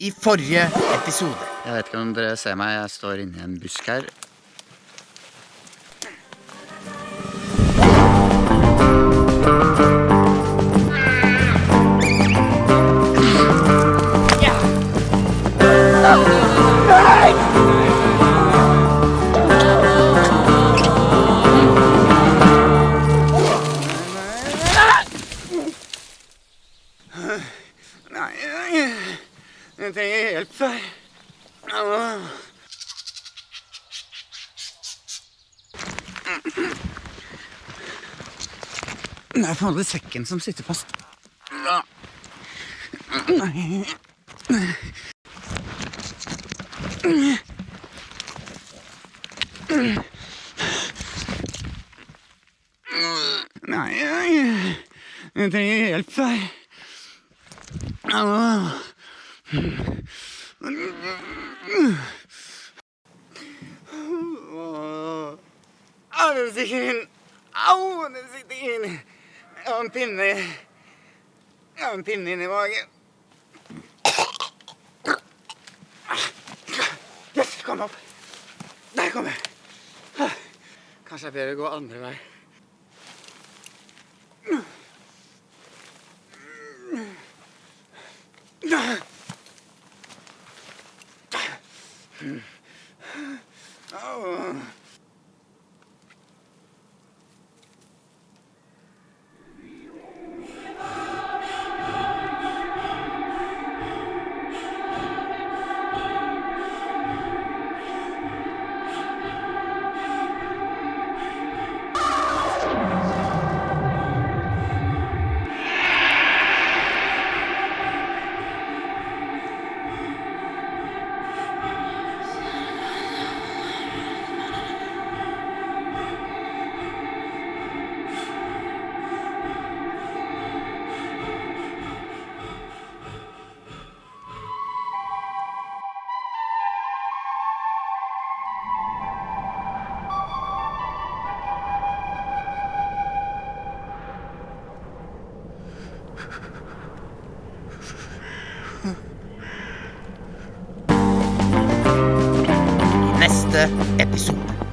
I forrige episode. Jeg vet ikke om dere ser meg, jeg står inni en busk her. Nei, jeg trenger hjelp her. Det er på en måte sekken som sitter fast. Nei. Nei, jeg trenger hjelp her. Au, den sitter inn. Au, den sitter inn. Jeg har en pinne. Jeg har en pinne inni magen. Yes, kom opp. Der kom jeg. Kanskje jeg bedre gå andre vei. Neste episode.